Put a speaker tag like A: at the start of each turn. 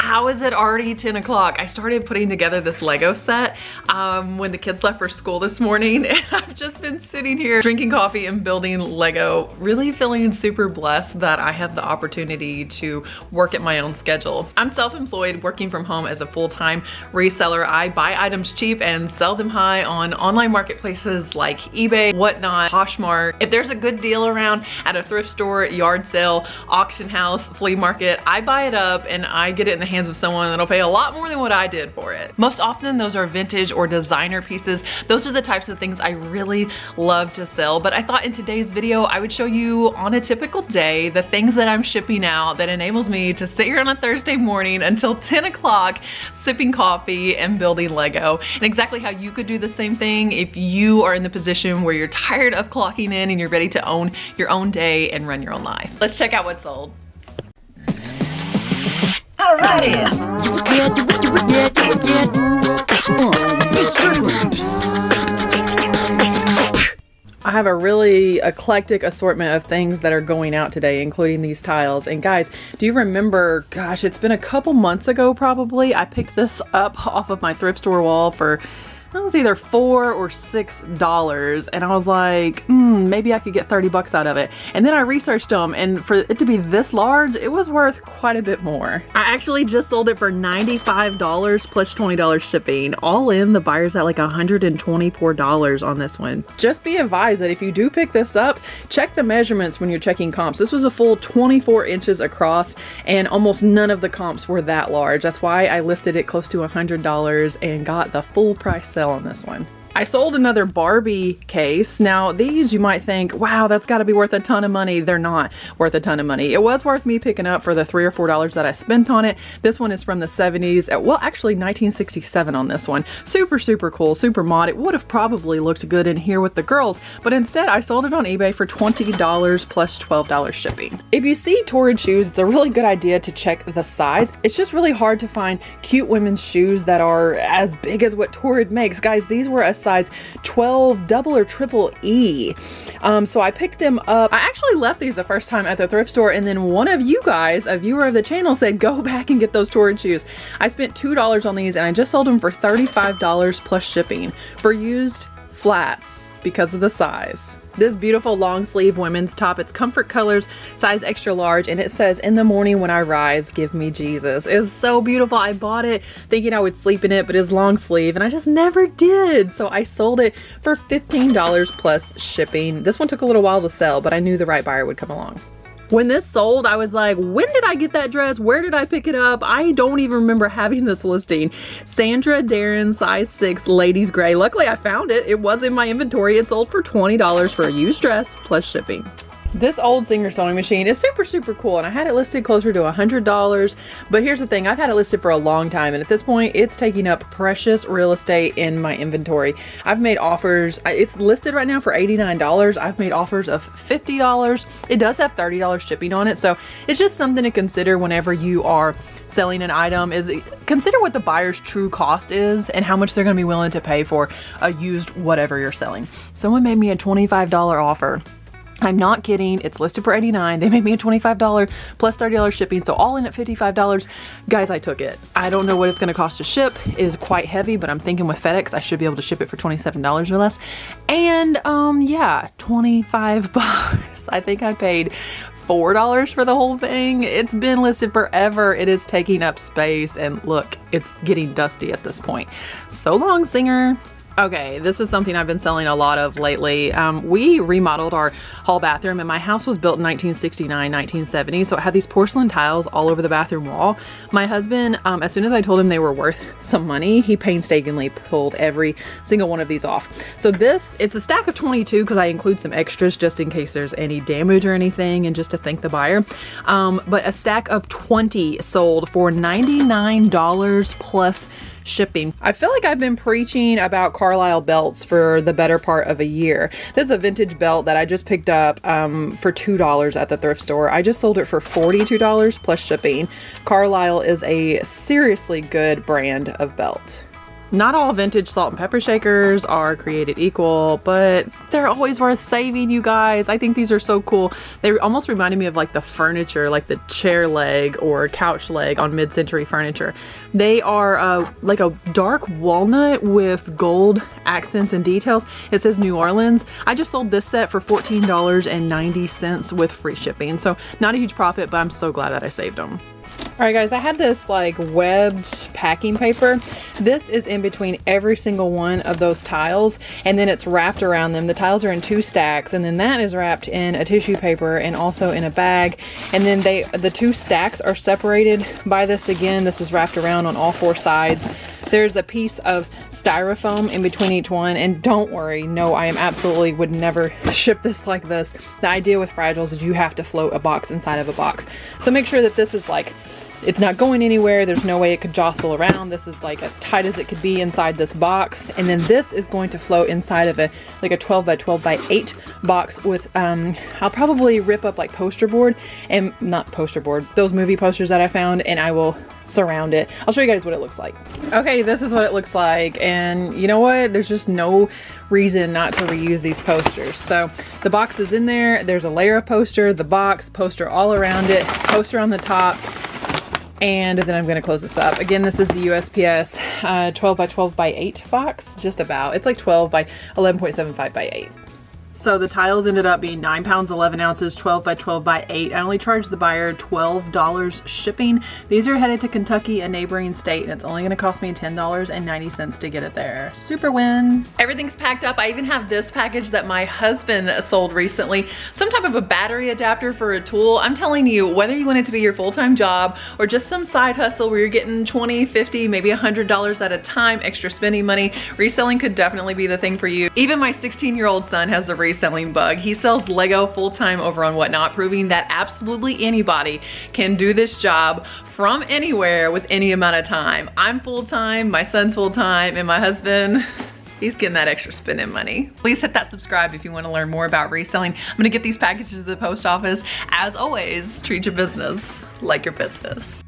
A: how is it already 10 o'clock? I started putting together this Lego set when the kids left for school this morning, and I've just been sitting here drinking coffee and building Lego, really feeling super blessed that I have the opportunity to work at my own schedule. I'm self-employed, working from home as a full-time reseller. I buy items cheap and sell them high on online marketplaces like eBay, whatnot, Poshmark. If there's a good deal around at a thrift store, yard sale, auction house, flea market, I buy it up and I get it in the hands of someone that'll pay a lot more than what I did for it. Most often those are vintage or designer pieces. Those are the types of things I really love to sell, but I thought in today's video I would show you on a typical day the things that I'm shipping out that enables me to sit here on a Thursday morning until 10 o'clock sipping coffee and building Lego, and exactly how you could do the same thing if you are in the position where you're tired of clocking in and you're ready to own your own day and run your own life. Let's check out what's sold. Alrighty. I have a really eclectic assortment of things that are going out today, including these tiles. And guys, do you remember, gosh, it's been a couple months ago probably, I picked this up off of my thrift store wall for, it was either $4 or $6, and I was like, maybe I could get 30 bucks out of it. And then I researched them, and for it to be this large, it was worth quite a bit more. I actually just sold it for $95 plus $20 shipping. All in, the buyer's at like $124 on this one. Just be advised that if you do pick this up, check the measurements when you're checking comps. This was a full 24 inches across, and almost none of the comps were that large. That's why I listed it close to $100 and got the full price sale on this one. I sold another Barbie case. Now these you might think, wow, that's got to be worth a ton of money. They're not worth a ton of money. It was worth me picking up for the $3 or $4 that I spent on it. This one is from the 70s. Well, actually 1967 on this one. Super, super cool, super mod. It would have probably looked good in here with the girls, but instead I sold it on eBay for $20 plus $12 shipping. If you see Torrid shoes, it's a really good idea to check the size. It's just really hard to find cute women's shoes that are as big as what Torrid makes. Guys, these were a size 12 double or triple E. So I picked them up. I actually left these the first time at the thrift store, and then one of you guys, a viewer of the channel, said go back and get those Torrid shoes. I spent $2 on these and I just sold them for $35 plus shipping for used flats because of the size. This beautiful long sleeve women's top, it's comfort colors, size extra large, and it says, in the morning when I rise, give me Jesus. It's so beautiful. I bought it thinking I would sleep in it, but it's long sleeve and I just never did. So I sold it for $15 plus shipping. This one took a little while to sell, but I knew the right buyer would come along. When this sold, I was like, when did I get that dress? Where did I pick it up? I don't even remember having this listing. Sandra Darren, size 6, ladies gray. Luckily, I found it. It was in my inventory. It sold for $20 for a used dress plus shipping. This old Singer sewing machine is super, super cool, and I had it listed closer to $100, but here's the thing, I've had it listed for a long time, and at this point, it's taking up precious real estate in my inventory. I've made offers, it's listed right now for $89. I've made offers of $50. It does have $30 shipping on it, so it's just something to consider whenever you are selling an item, is consider what the buyer's true cost is and how much they're gonna be willing to pay for a used whatever you're selling. Someone made me a $25 offer. I'm not kidding. It's listed for $89. They made me a $25 plus $30 shipping, so all in at $55. Guys, I took it. I don't know what it's going to cost to ship. It is quite heavy, but I'm thinking with FedEx, I should be able to ship it for $27 or less. And yeah, 25 bucks. I think I paid $4 for the whole thing. It's been listed forever. It is taking up space, and look, it's getting dusty at this point. So long, Singer. Okay, this is something I've been selling a lot of lately. We remodeled our hall bathroom, and my house was built in 1969, 1970, so it had these porcelain tiles all over the bathroom wall. My husband, as soon as I told him they were worth some money, he painstakingly pulled every single one of these off. So this, it's a stack of 22 because I include some extras just in case there's any damage or anything, and just to thank the buyer. But a stack of 20 sold for $99 plus shipping. I feel like I've been preaching about Carlisle belts for the better part of a year. This is a vintage belt that I just picked up for $2 at the thrift store. I just sold it for $42 plus shipping. Carlisle is a seriously good brand of belt. Not all vintage salt and pepper shakers are created equal, but they're always worth saving, you guys. I think these are so cool. They almost reminded me of like the furniture, like the chair leg or couch leg on mid-century furniture. They are like a dark walnut with gold accents and details. It says New Orleans. I just sold this set for $14.90 with free shipping. So not a huge profit, but I'm so glad that I saved them. All right, guys, I had this like webbed packing paper. This is in between every single one of those tiles, and then it's wrapped around them. The tiles are in 2 stacks, and then that is wrapped in a tissue paper and also in a bag. And then the 2 stacks are separated by this again. This is wrapped around on all 4 sides. There's a piece of styrofoam in between each one, and don't worry, no, I am absolutely would never ship this like this. The idea with fragiles is you have to float a box inside of a box. So make sure that this is like, it's not going anywhere. There's no way it could jostle around. This is like as tight as it could be inside this box. And then this is going to float inside of a 12 by 12 by 8 box with, I'll probably rip up like poster board, and not poster board, those movie posters that I found, and I will surround it. I'll show you guys what it looks like. Okay, this is what it looks like. And you know what? There's just no reason not to reuse these posters. So the box is in there. There's a layer of poster, the box, poster all around it, poster on the top. And then I'm going to close this up. Again, this is the USPS 12 by 12 by 8 box, just about. It's like 12 by 11.75 by 8. So the tiles ended up being 9 pounds, 11 ounces, 12 by 12 by 8. I only charged the buyer $12 shipping. These are headed to Kentucky, a neighboring state, and it's only gonna cost me $10.90 to get it there. Super win. Everything's packed up. I even have this package that my husband sold recently. Some type of a battery adapter for a tool. I'm telling you, whether you want it to be your full-time job or just some side hustle where you're getting $20, $50, maybe $100 at a time, extra spending money, reselling could definitely be the thing for you. Even my 16-year-old son has the reselling bug. He sells Lego full-time over on Whatnot, proving that absolutely anybody can do this job from anywhere with any amount of time. I'm full-time, my son's full-time, and my husband, he's getting that extra spending money. Please hit that subscribe if you want to learn more about reselling. I'm gonna get these packages to the post office. As always, treat your business like your business.